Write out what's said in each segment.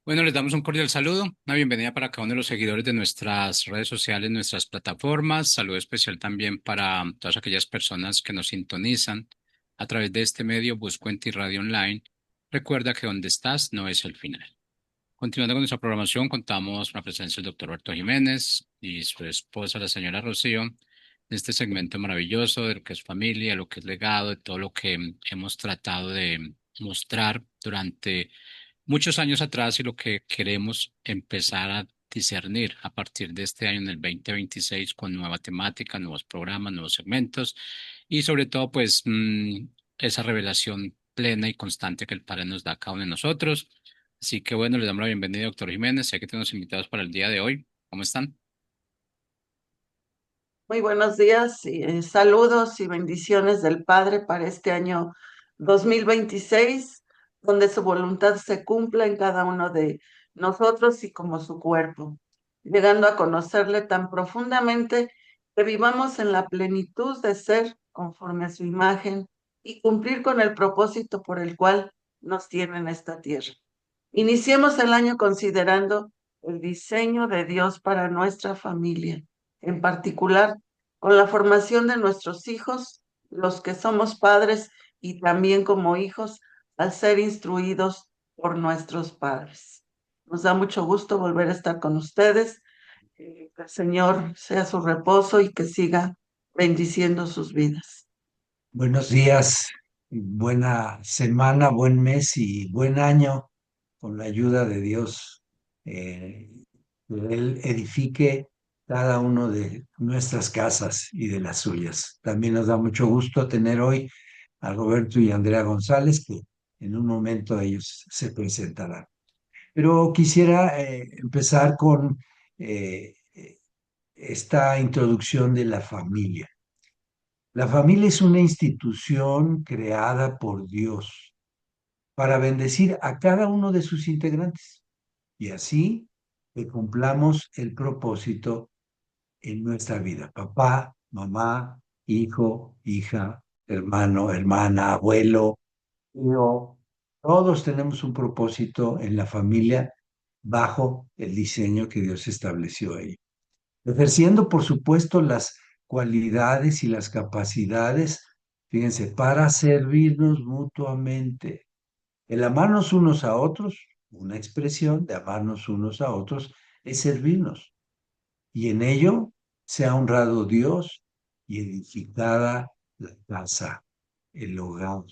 Bueno, les damos un cordial saludo, una bienvenida para cada uno de los seguidores de nuestras redes sociales, nuestras plataformas. Saludo especial también para todas aquellas personas que nos sintonizan a través de este medio Buscuenti Radio Online. Recuerda que donde estás no es el final. Continuando con nuestra programación, contamos con la presencia del doctor Roberto Jiménez y su esposa, la señora Rocío, en este segmento maravilloso de lo que es familia, lo que es legado, de todo lo que hemos tratado de mostrar durante muchos años atrás y lo que queremos empezar a discernir a partir de este año en el 2026 con nueva temática, nuevos programas, nuevos segmentos y sobre todo pues esa revelación plena y constante que el Padre nos da a cada uno de nosotros. Así que bueno, le damos la bienvenida, doctor Jiménez. Sé que tenemos invitados para el día de hoy. ¿Cómo están? Muy buenos días, y, saludos y bendiciones del Padre para este año 2026, donde su voluntad se cumpla en cada uno de nosotros y como su cuerpo, llegando a conocerle tan profundamente que vivamos en la plenitud de ser conforme a su imagen y cumplir con el propósito por el cual nos tiene en esta tierra. Iniciemos el año considerando el diseño de Dios para nuestra familia, en particular con la formación de nuestros hijos, los que somos padres y también como hijos al ser instruidos por nuestros padres. Nos da mucho gusto volver a estar con ustedes. Que el Señor sea su reposo y que siga bendiciendo sus vidas. Buenos días, buena semana, buen mes y buen año con la ayuda de Dios. Que Él edifique cada uno de nuestras casas y de las suyas. También nos da mucho gusto tener hoy a Roberto y Andrea González, que en un momento ellos se presentarán. Pero quisiera empezar con esta introducción de la familia. La familia es una institución creada por Dios para bendecir a cada uno de sus integrantes y así que cumplamos el propósito en nuestra vida. Papá, mamá, hijo, hija, hermano, hermana, abuelo, tío, todos tenemos un propósito en la familia bajo el diseño que Dios estableció ahí, ejerciendo, por supuesto, las cualidades y las capacidades, fíjense, para servirnos mutuamente. El amarnos unos a otros, una expresión de amarnos unos a otros, es servirnos. Y en ello se ha honrado Dios y edificada la casa, el hogar,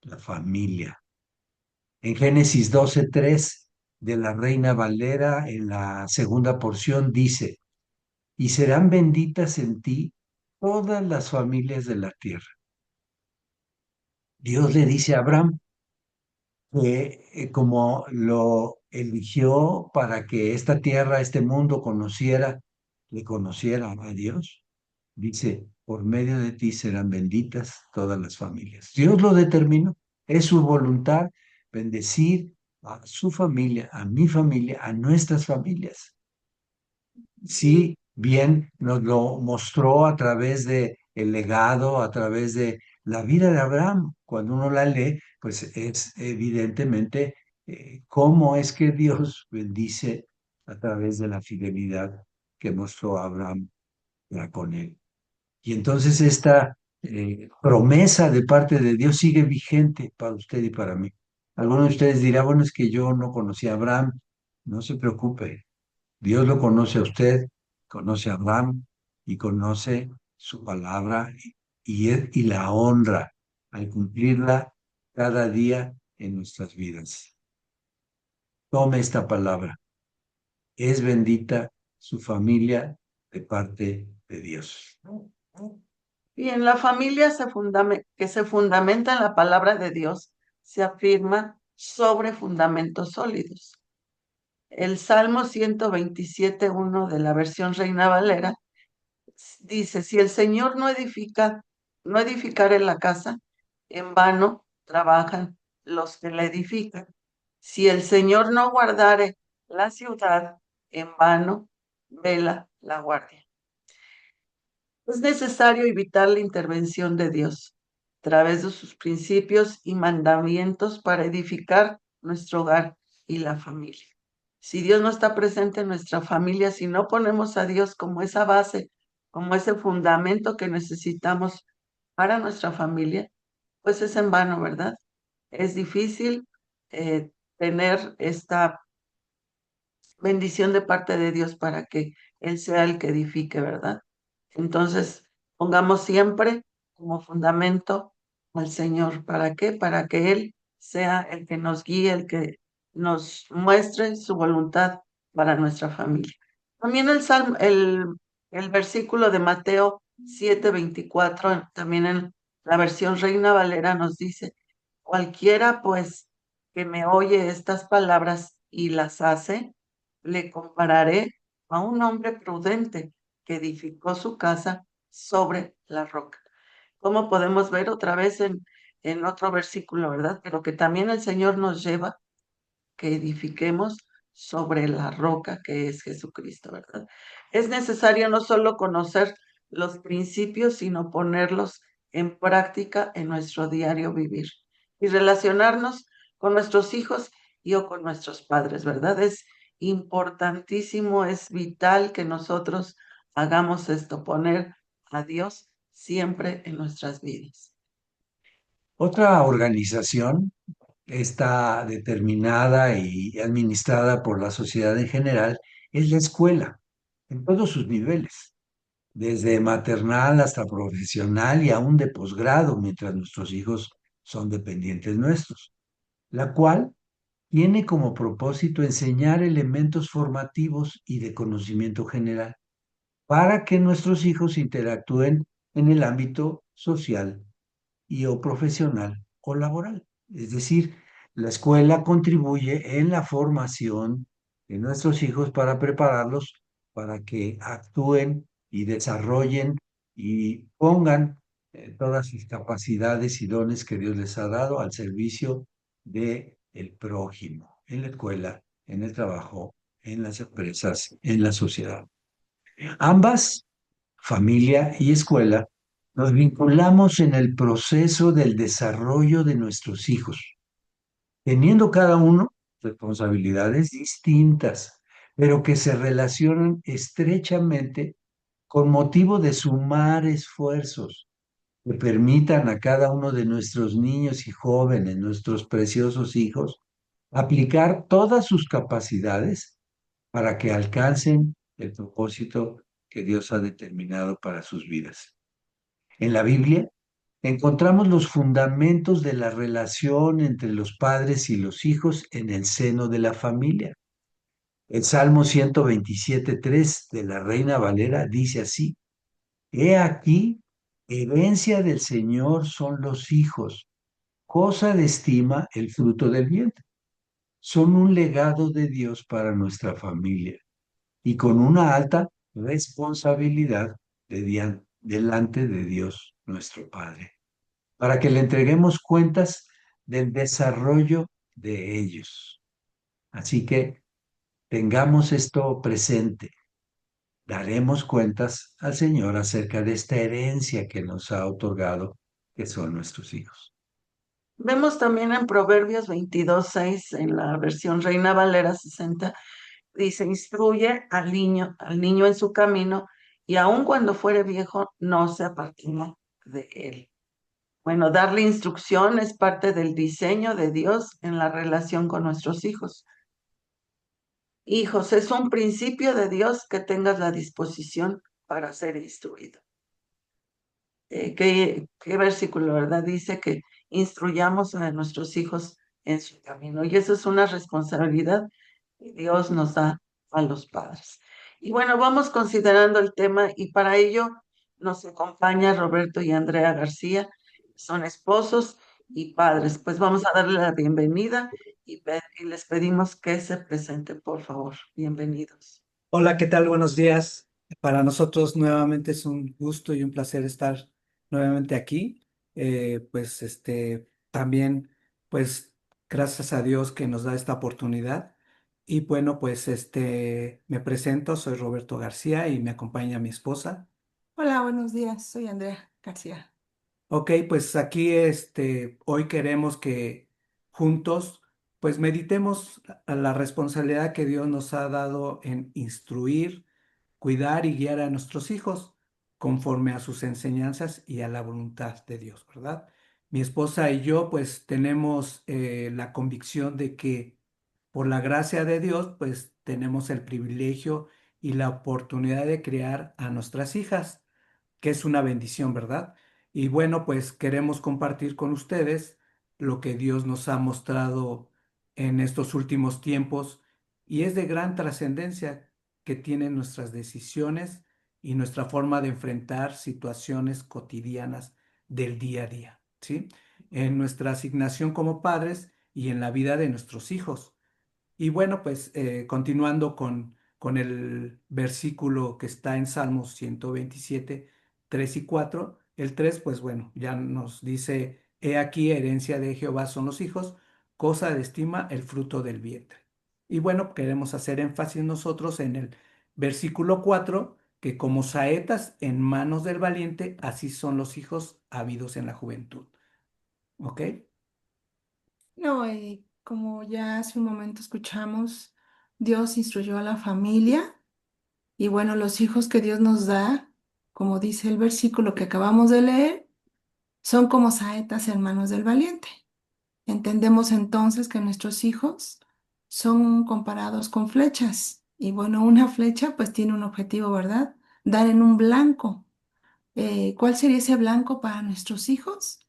la familia. En Génesis 12:3 de la Reina Valera, en la segunda porción, dice, y serán benditas en ti todas las familias de la tierra. Dios le dice a Abraham que como lo eligió para que esta tierra, este mundo le conociera a Dios, dice, por medio de ti serán benditas todas las familias. Dios lo determinó, es su voluntad bendecir a su familia, a mi familia, a nuestras familias. Sí, bien nos lo mostró a través de el legado, a través de la vida de Abraham. Cuando uno la lee, pues es evidentemente cómo es que Dios bendice a través de la fidelidad que mostró Abraham para con él. Y entonces esta promesa de parte de Dios sigue vigente para usted y para mí. Algunos de ustedes dirán, bueno, es que yo no conocí a Abraham. No se preocupe, Dios lo conoce a usted, conoce a Abraham y conoce su palabra y la honra al cumplirla cada día en nuestras vidas. Tome esta palabra. Es bendita su familia de parte de Dios. Y en la familia que se fundamenta en la palabra de Dios, se afirma sobre fundamentos sólidos. El Salmo 127:1 de la versión Reina Valera dice, si el Señor no edificare la casa, en vano trabajan los que la edifican. Si el Señor no guardare la ciudad, en vano vela la guardia. Es necesario evitar la intervención de Dios a través de sus principios y mandamientos para edificar nuestro hogar y la familia. Si Dios no está presente en nuestra familia, si no ponemos a Dios como esa base, como ese fundamento que necesitamos para nuestra familia, pues es en vano, ¿verdad? Es difícil tener esta bendición de parte de Dios para que Él sea el que edifique, ¿verdad? Entonces, pongamos siempre como fundamento al Señor. ¿Para qué? Para que Él sea el que nos guíe, el que nos muestre su voluntad para nuestra familia. También el versículo de Mateo 7:24, también en la versión Reina Valera nos dice, cualquiera pues que me oye estas palabras y las hace, le compararé a un hombre prudente que edificó su casa sobre la roca. Como podemos ver otra vez en otro versículo, ¿verdad? Pero que también el Señor nos lleva que edifiquemos sobre la roca que es Jesucristo, ¿verdad? Es necesario no solo conocer los principios, sino ponerlos en práctica en nuestro diario vivir y relacionarnos con nuestros hijos y o con nuestros padres, ¿verdad? Es importantísimo, es vital que nosotros hagamos esto, poner a Dios siempre en nuestras vidas. Otra organización está determinada y administrada por la sociedad en general es la escuela, en todos sus niveles, desde maternal hasta profesional y aún de posgrado, mientras nuestros hijos son dependientes nuestros, la cual tiene como propósito enseñar elementos formativos y de conocimiento general para que nuestros hijos interactúen en el ámbito social y o profesional o laboral. Es decir, la escuela contribuye en la formación de nuestros hijos para prepararlos para que actúen y desarrollen y pongan todas sus capacidades y dones que Dios les ha dado al servicio de el prójimo, en la escuela, en el trabajo, en las empresas, en la sociedad. Ambas, familia y escuela, nos vinculamos en el proceso del desarrollo de nuestros hijos, teniendo cada uno responsabilidades distintas, pero que se relacionan estrechamente con motivo de sumar esfuerzos que permitan a cada uno de nuestros niños y jóvenes, nuestros preciosos hijos, aplicar todas sus capacidades para que alcancen el propósito que Dios ha determinado para sus vidas. En la Biblia encontramos los fundamentos de la relación entre los padres y los hijos en el seno de la familia. El Salmo 127:3 de la Reina Valera dice así: He aquí, herencia del Señor son los hijos, cosa de estima el fruto del vientre. Son un legado de Dios para nuestra familia y con una alta responsabilidad delante de Dios nuestro Padre, para que le entreguemos cuentas del desarrollo de ellos. Así que tengamos esto presente. Daremos cuentas al Señor acerca de esta herencia que nos ha otorgado, que son nuestros hijos. Vemos también en Proverbios 22:6, en la versión Reina Valera 60, dice, instruye al niño en su camino, y aun cuando fuere viejo, no se apartará de él. Bueno, darle instrucción es parte del diseño de Dios en la relación con nuestros hijos. Hijos, es un principio de Dios que tengas la disposición para ser instruido. ¿Qué versículo, verdad? Dice que instruyamos a nuestros hijos en su camino. Y eso es una responsabilidad que Dios nos da a los padres. Y bueno, vamos considerando el tema y para ello nos acompaña Roberto y Andrea García, son esposos y padres. Pues vamos a darle la bienvenida y les pedimos que se presenten, por favor. Bienvenidos. Hola, ¿qué tal? Buenos días. Para nosotros nuevamente es un gusto y un placer estar nuevamente aquí. También, pues gracias a Dios que nos da esta oportunidad. Y bueno, me presento, soy Roberto García y me acompaña mi esposa. Hola, buenos días. Soy Andrea García. Ok, pues aquí hoy queremos que juntos pues meditemos a la responsabilidad que Dios nos ha dado en instruir, cuidar y guiar a nuestros hijos conforme a sus enseñanzas y a la voluntad de Dios, ¿verdad? Mi esposa y yo pues tenemos la convicción de que por la gracia de Dios pues tenemos el privilegio y la oportunidad de criar a nuestras hijas, que es una bendición, ¿verdad? Y bueno, pues queremos compartir con ustedes lo que Dios nos ha mostrado en estos últimos tiempos y es de gran trascendencia que tienen nuestras decisiones y nuestra forma de enfrentar situaciones cotidianas del día a día, ¿sí? En nuestra asignación como padres y en la vida de nuestros hijos. Y bueno, pues continuando con el versículo que está en Salmos 127, 3 y 4, el 3 pues bueno, ya nos dice, he aquí, herencia de Jehová son los hijos, cosa de estima el fruto del vientre. Y bueno, queremos hacer énfasis nosotros en el versículo 4, que como saetas en manos del valiente, así son los hijos habidos en la juventud. ¿Ok? No, como ya hace un momento escuchamos, Dios instruyó a la familia y bueno, los hijos que Dios nos da, como dice el versículo que acabamos de leer, son como saetas en manos del valiente. Entendemos entonces que nuestros hijos son comparados con flechas y bueno, una flecha pues tiene un objetivo, ¿verdad? Dar en un blanco. ¿Cuál sería ese blanco para nuestros hijos?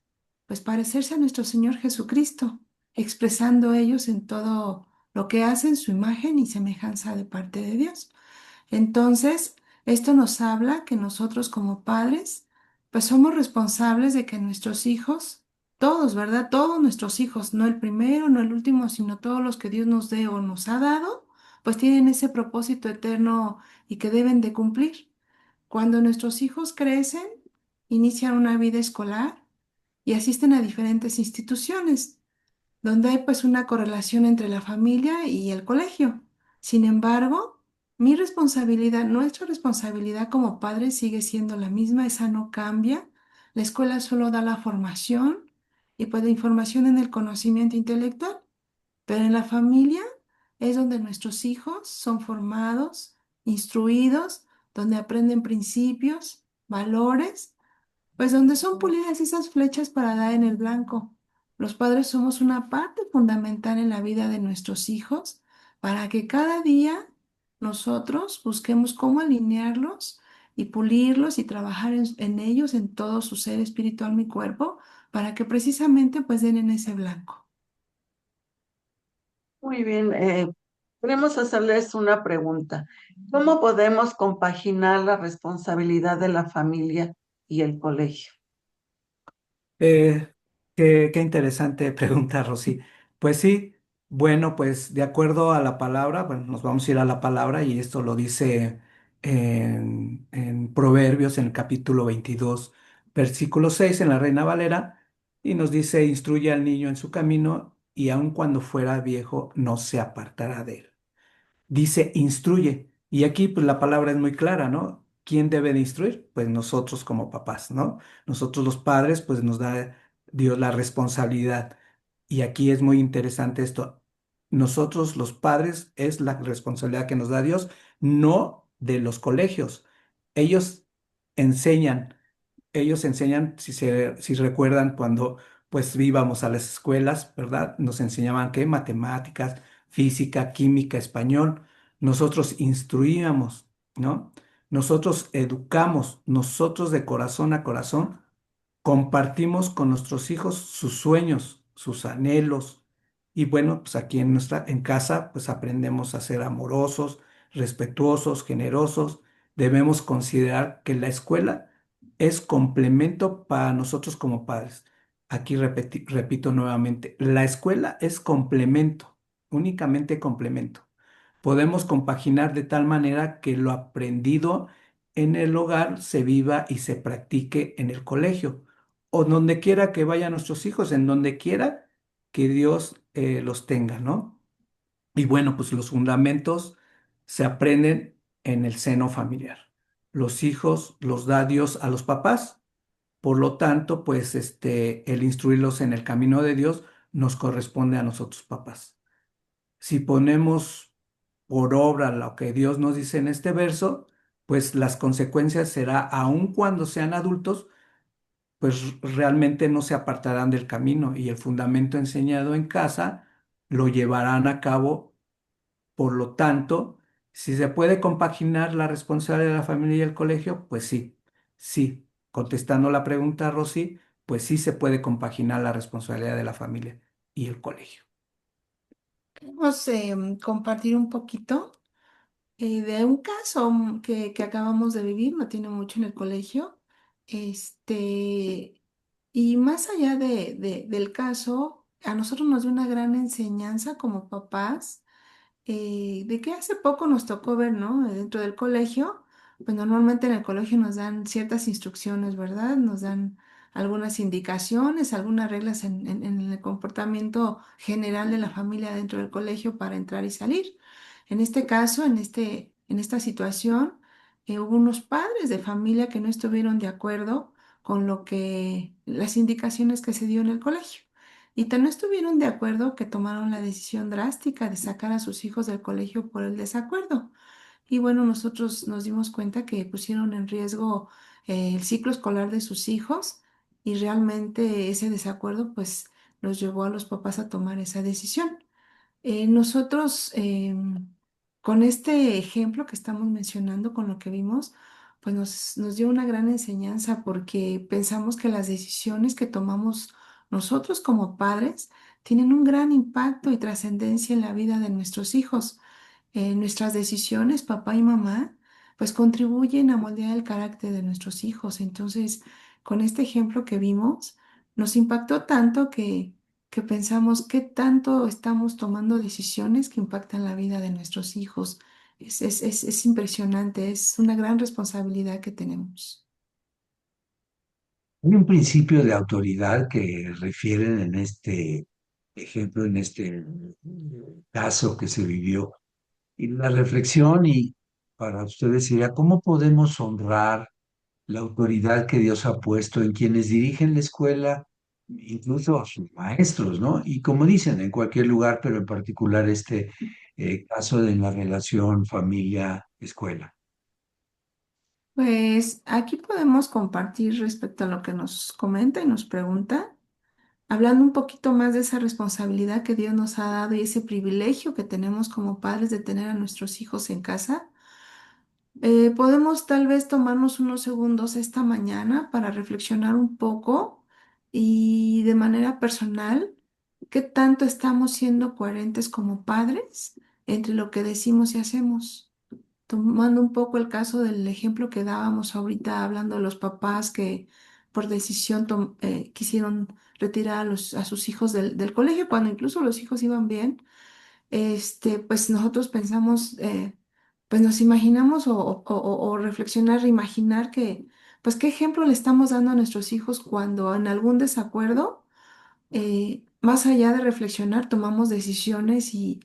Pues parecerse a nuestro Señor Jesucristo, expresando ellos en todo lo que hacen su imagen y semejanza de parte de Dios. Entonces, esto nos habla que nosotros como padres, pues somos responsables de que nuestros hijos, todos, ¿verdad? Todos nuestros hijos, no el primero, no el último, sino todos los que Dios nos dé o nos ha dado, pues tienen ese propósito eterno y que deben de cumplir. Cuando nuestros hijos crecen, inician una vida escolar y asisten a diferentes instituciones, donde hay pues una correlación entre la familia y el colegio. Sin embargo, mi responsabilidad, nuestra responsabilidad como padres sigue siendo la misma, esa no cambia. La escuela solo da la formación y pues la información en el conocimiento intelectual, pero en la familia es donde nuestros hijos son formados, instruidos, donde aprenden principios, valores, pues donde son pulidas esas flechas para dar en el blanco. Los padres somos una parte fundamental en la vida de nuestros hijos para que cada día nosotros busquemos cómo alinearlos y pulirlos y trabajar en ellos, en todo su ser espiritual, mi cuerpo, para que precisamente pues den en ese blanco. Muy bien, queremos hacerles una pregunta. ¿Cómo podemos compaginar la responsabilidad de la familia y el colegio? Eh, qué interesante pregunta, Rosy. Pues sí, bueno, pues de acuerdo a la palabra, bueno, nos vamos a ir a la palabra y esto lo dice en Proverbios, en el capítulo 22, versículo 6, en la Reina Valera, y nos dice, instruye al niño en su camino y aun cuando fuera viejo no se apartará de él. Dice instruye. Y aquí pues la palabra es muy clara, ¿no? ¿Quién debe de instruir? Pues nosotros como papás, ¿no? Nosotros los padres pues nos da Dios la responsabilidad. Y aquí es muy interesante esto. Nosotros los padres es la responsabilidad que nos da Dios, no de los colegios. Ellos enseñan ellos enseñan, si recuerdan, cuando pues íbamos a las escuelas, ¿verdad? Nos enseñaban qué, matemáticas, física, química, español. Nosotros instruíamos, ¿no? Nosotros educamos, nosotros de corazón a corazón compartimos con nuestros hijos sus sueños, sus anhelos. Y bueno, pues aquí en casa, pues aprendemos a ser amorosos, respetuosos, generosos. Debemos considerar que la escuela es complemento para nosotros como padres. Aquí repito nuevamente, la escuela es complemento, únicamente complemento. Podemos compaginar de tal manera que lo aprendido en el hogar se viva y se practique en el colegio o donde quiera que vayan nuestros hijos, en donde quiera que Dios los tenga, ¿no? Y bueno, pues los fundamentos se aprenden en el seno familiar. Los hijos los da Dios a los papás, por lo tanto, pues el instruirlos en el camino de Dios nos corresponde a nosotros papás. si ponemos por obra lo que Dios nos dice en este verso, pues las consecuencias será, aun cuando sean adultos, pues realmente no se apartarán del camino y el fundamento enseñado en casa lo llevarán a cabo. Por lo tanto, si se puede compaginar la responsabilidad de la familia y el colegio, pues sí, sí. Contestando la pregunta, Rosy, pues sí se puede compaginar la responsabilidad de la familia y el colegio. Queremos compartir un poquito de un caso que acabamos de vivir, no tiene mucho en el colegio. Este, y más allá del caso, a nosotros nos dio una gran enseñanza como papás de que hace poco nos tocó ver, ¿no? Dentro del colegio, pues normalmente en el colegio nos dan ciertas instrucciones, ¿verdad? Nos dan algunas indicaciones, algunas reglas en el comportamiento general de la familia dentro del colegio para entrar y salir. En este caso, en esta situación, hubo unos padres de familia que no estuvieron de acuerdo con las indicaciones que se dio en el colegio. Y tan no estuvieron de acuerdo que tomaron la decisión drástica de sacar a sus hijos del colegio por el desacuerdo. Y bueno, nosotros nos dimos cuenta que pusieron en riesgo el ciclo escolar de sus hijos y realmente ese desacuerdo pues los llevó a los papás a tomar esa decisión. Nosotros, con este ejemplo que estamos mencionando, con lo que vimos, pues nos dio una gran enseñanza porque pensamos que las decisiones que tomamos nosotros como padres tienen un gran impacto y trascendencia en la vida de nuestros hijos. Nuestras decisiones, papá y mamá, pues contribuyen a moldear el carácter de nuestros hijos. Entonces, con este ejemplo que vimos, nos impactó tanto que pensamos qué tanto estamos tomando decisiones que impactan la vida de nuestros hijos. Es impresionante, es una gran responsabilidad que tenemos. Hay un principio de autoridad que refieren en este ejemplo, en este caso que se vivió. Y la reflexión y para ustedes sería, ¿cómo podemos honrar la autoridad que Dios ha puesto en quienes dirigen la escuela, incluso a sus maestros, ¿no? Y como dicen, en cualquier lugar, pero en particular este caso de la relación familia-escuela? Pues aquí podemos compartir respecto a lo que nos comenta y nos pregunta, hablando un poquito más de esa responsabilidad que Dios nos ha dado y ese privilegio que tenemos como padres de tener a nuestros hijos en casa. Podemos tal vez tomarnos unos segundos esta mañana para reflexionar un poco y de manera personal, qué tanto estamos siendo coherentes como padres entre lo que decimos y hacemos. Tomando un poco el caso del ejemplo que dábamos ahorita, hablando de los papás que por decisión quisieron retirar a sus hijos del colegio, cuando incluso los hijos iban bien. Pues nosotros pensamos, pues nos imaginamos o reflexionar, imaginar que, pues qué ejemplo le estamos dando a nuestros hijos cuando en algún desacuerdo, más allá de reflexionar, tomamos decisiones y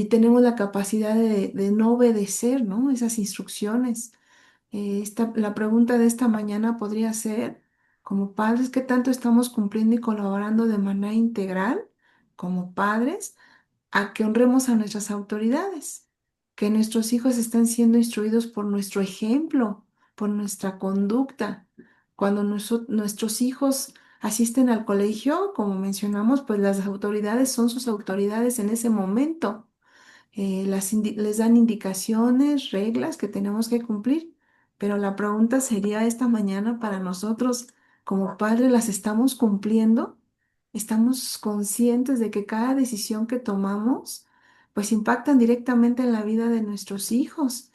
tenemos la capacidad de no obedecer, ¿no? Esas instrucciones. La pregunta de esta mañana podría ser, como padres, ¿qué tanto estamos cumpliendo y colaborando de manera integral como padres a que honremos a nuestras autoridades, que nuestros hijos están siendo instruidos por nuestro ejemplo, por nuestra conducta? Cuando nuestros hijos asisten al colegio, como mencionamos, pues las autoridades son sus autoridades en ese momento. Les dan indicaciones, reglas que tenemos que cumplir, pero la pregunta sería esta mañana para nosotros como padres, ¿las estamos cumpliendo? ¿Estamos conscientes de que cada decisión que tomamos pues impactan directamente en la vida de nuestros hijos?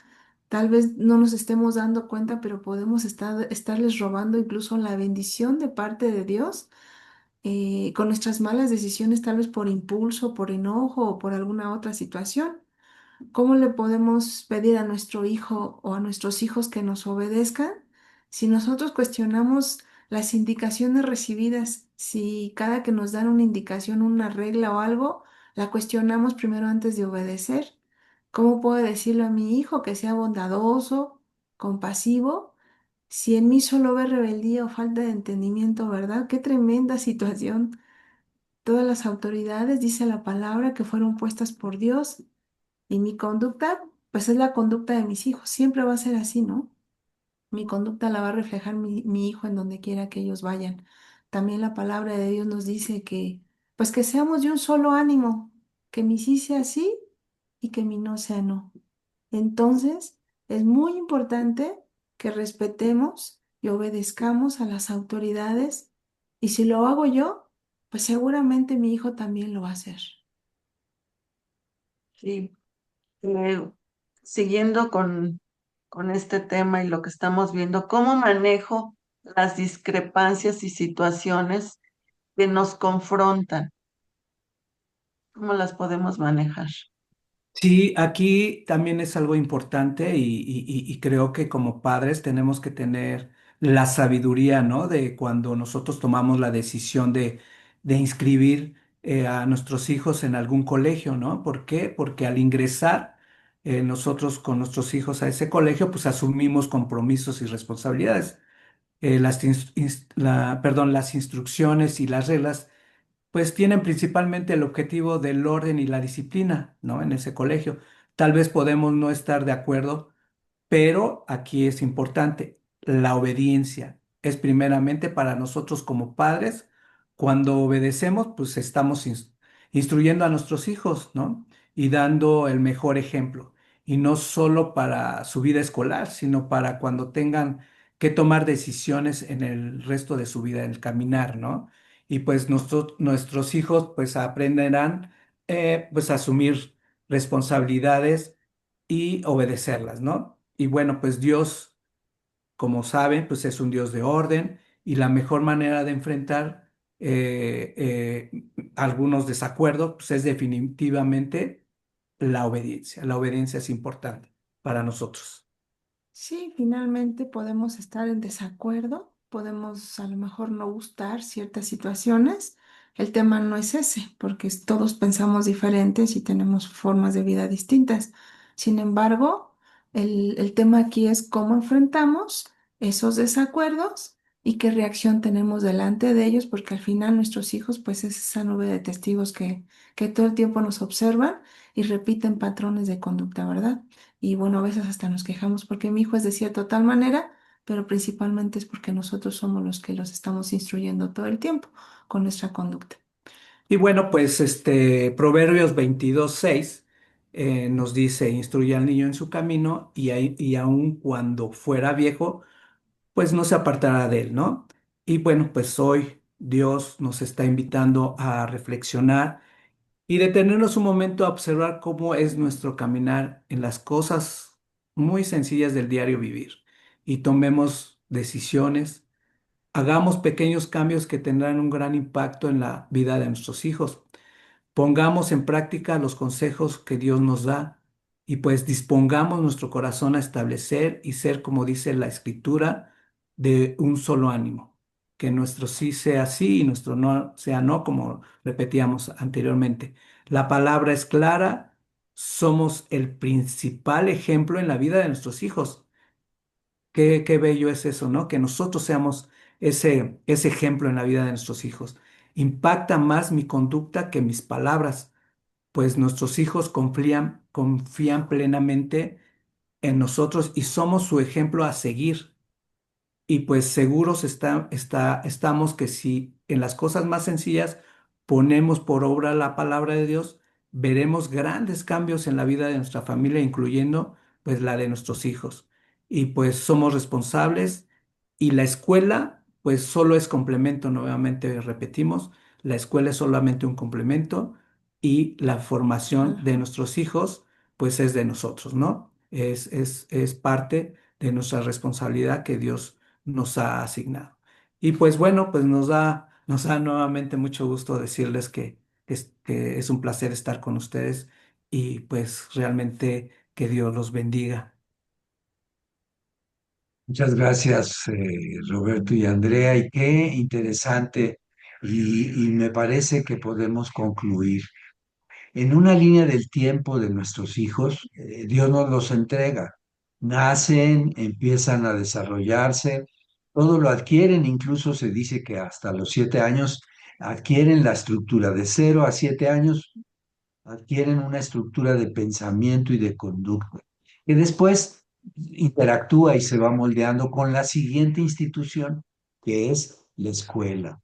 Tal vez no nos estemos dando cuenta, pero podemos estarles robando incluso la bendición de parte de Dios con nuestras malas decisiones, tal vez por impulso, por enojo o por alguna otra situación. ¿Cómo le podemos pedir a nuestro hijo o a nuestros hijos que nos obedezcan si nosotros cuestionamos las indicaciones recibidas? Si cada que nos dan una indicación, una regla o algo, la cuestionamos primero antes de obedecer. ¿Cómo puedo decirle a mi hijo que sea bondadoso, compasivo, si en mí solo ve rebeldía o falta de entendimiento, verdad? Qué tremenda situación todas las autoridades, dice la palabra, que fueron puestas por Dios y mi conducta, pues es la conducta de mis hijos. Siempre va a ser así, ¿no? Mi conducta la va a reflejar mi hijo en donde quiera que ellos vayan. También la palabra de Dios nos dice que, pues que seamos de un solo ánimo, que mi sí sea sí y que mi no sea no. Entonces, es muy importante que respetemos y obedezcamos a las autoridades y si lo hago yo, pues seguramente mi hijo también lo va a hacer. Sí, eh, siguiendo con este tema y lo que estamos viendo, ¿cómo manejo las discrepancias y situaciones que nos confrontan? ¿Cómo las podemos manejar? Sí, aquí también es algo importante y creo que como padres tenemos que tener la sabiduría, ¿no? De cuando nosotros tomamos la decisión de inscribir a nuestros hijos en algún colegio, ¿no? ¿Por qué? Porque al ingresar nosotros con nuestros hijos a ese colegio, pues asumimos compromisos y responsabilidades. Las instrucciones y las reglas pues tienen principalmente el objetivo del orden y la disciplina, ¿no? En ese colegio. Tal vez podemos no estar de acuerdo, pero aquí es importante, la obediencia es primeramente para nosotros como padres. Cuando obedecemos, pues estamos instruyendo a nuestros hijos, ¿no? Y dando el mejor ejemplo. Y no solo para su vida escolar, sino para cuando tengan que tomar decisiones en el resto de su vida, en el caminar, ¿no? Y pues nuestros hijos pues aprenderán pues a asumir responsabilidades y obedecerlas, ¿no? Y bueno, pues Dios, como saben, pues es un Dios de orden y la mejor manera de enfrentar algunos desacuerdos, pues es definitivamente la obediencia. La obediencia es importante para nosotros. Sí, finalmente podemos estar en desacuerdo, podemos a lo mejor no gustar ciertas situaciones. El tema no es ese, porque todos pensamos diferentes y tenemos formas de vida distintas. Sin embargo, el tema aquí es cómo enfrentamos esos desacuerdos y qué reacción tenemos delante de ellos, porque al final nuestros hijos, pues es esa nube de testigos que todo el tiempo nos observan y repiten patrones de conducta, ¿verdad? Y bueno, a veces hasta nos quejamos porque mi hijo es de cierta tal manera, pero principalmente es porque nosotros somos los que los estamos instruyendo todo el tiempo con nuestra conducta. Y bueno, pues Proverbios 22:6 nos dice, instruye al niño en su camino y aun cuando fuera viejo, pues no se apartará de él, ¿no? Y bueno, pues hoy Dios nos está invitando a reflexionar y detenernos un momento a observar cómo es nuestro caminar en las cosas muy sencillas del diario vivir y tomemos decisiones, hagamos pequeños cambios que tendrán un gran impacto en la vida de nuestros hijos. Pongamos en práctica los consejos que Dios nos da y pues dispongamos nuestro corazón a establecer y ser, como dice la Escritura, de un solo ánimo. Que nuestro sí sea sí y nuestro no sea no, como repetíamos anteriormente. La palabra es clara, somos el principal ejemplo en la vida de nuestros hijos. Qué bello es eso, ¿no? Que nosotros seamos ese ejemplo en la vida de nuestros hijos. Impacta más mi conducta que mis palabras pues nuestros hijos confían plenamente en nosotros y somos su ejemplo a seguir. Y pues seguros estamos que si en las cosas más sencillas ponemos por obra la palabra de Dios, veremos grandes cambios en la vida de nuestra familia, incluyendo pues la de nuestros hijos. Y pues somos responsables y la escuela pues solo es complemento, nuevamente repetimos, la escuela es solamente un complemento y la formación de Ajá. nuestros hijos pues es de nosotros, ¿no? Es parte de nuestra responsabilidad que Dios nos ha asignado. Y pues bueno, pues nos da nuevamente mucho gusto decirles que es un placer estar con ustedes y pues realmente que Dios los bendiga. Muchas gracias, Roberto y Andrea, y qué interesante, y me parece que podemos concluir. En una línea del tiempo de nuestros hijos, Dios nos los entrega. Nacen, empiezan a desarrollarse, todo lo adquieren, incluso se dice que hasta los 7 años adquieren la estructura de 0 a 7 años, adquieren una estructura de pensamiento y de conducta, que después interactúa y se va moldeando con la siguiente institución, que es la escuela.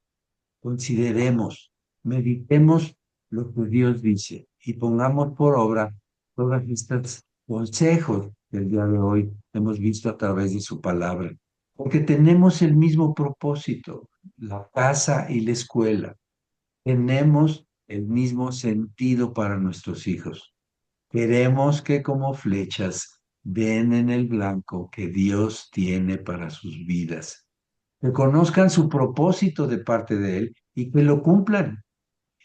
Consideremos, meditemos lo que Dios dice y pongamos por obra todos estos consejos que el día de hoy hemos visto a través de su palabra, porque tenemos el mismo propósito, la casa y la escuela. Tenemos el mismo sentido para nuestros hijos. Queremos que como flechas ven en el blanco que Dios tiene para sus vidas, que conozcan su propósito de parte de Él y que lo cumplan,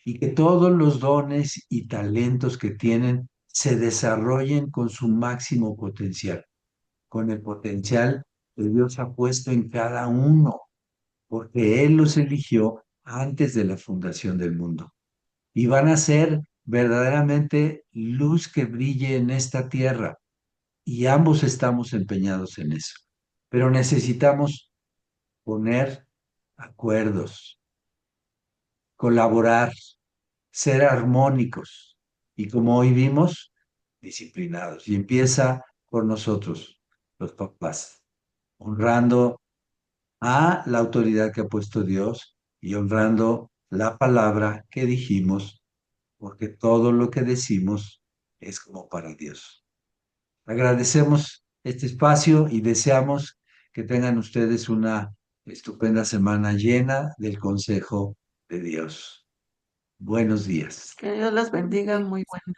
y que todos los dones y talentos que tienen se desarrollen con su máximo potencial, con el potencial que Dios ha puesto en cada uno, porque Él los eligió antes de la fundación del mundo. Y van a ser verdaderamente luz que brille en esta tierra, y ambos estamos empeñados en eso. Pero necesitamos poner acuerdos, colaborar, ser armónicos y, como hoy vimos, disciplinados. Y empieza por nosotros, los papás, honrando a la autoridad que ha puesto Dios y honrando la palabra que dijimos, porque todo lo que decimos es como para Dios. Agradecemos este espacio y deseamos que tengan ustedes una estupenda semana llena del consejo de Dios. Buenos días. Que Dios les bendiga, muy buenos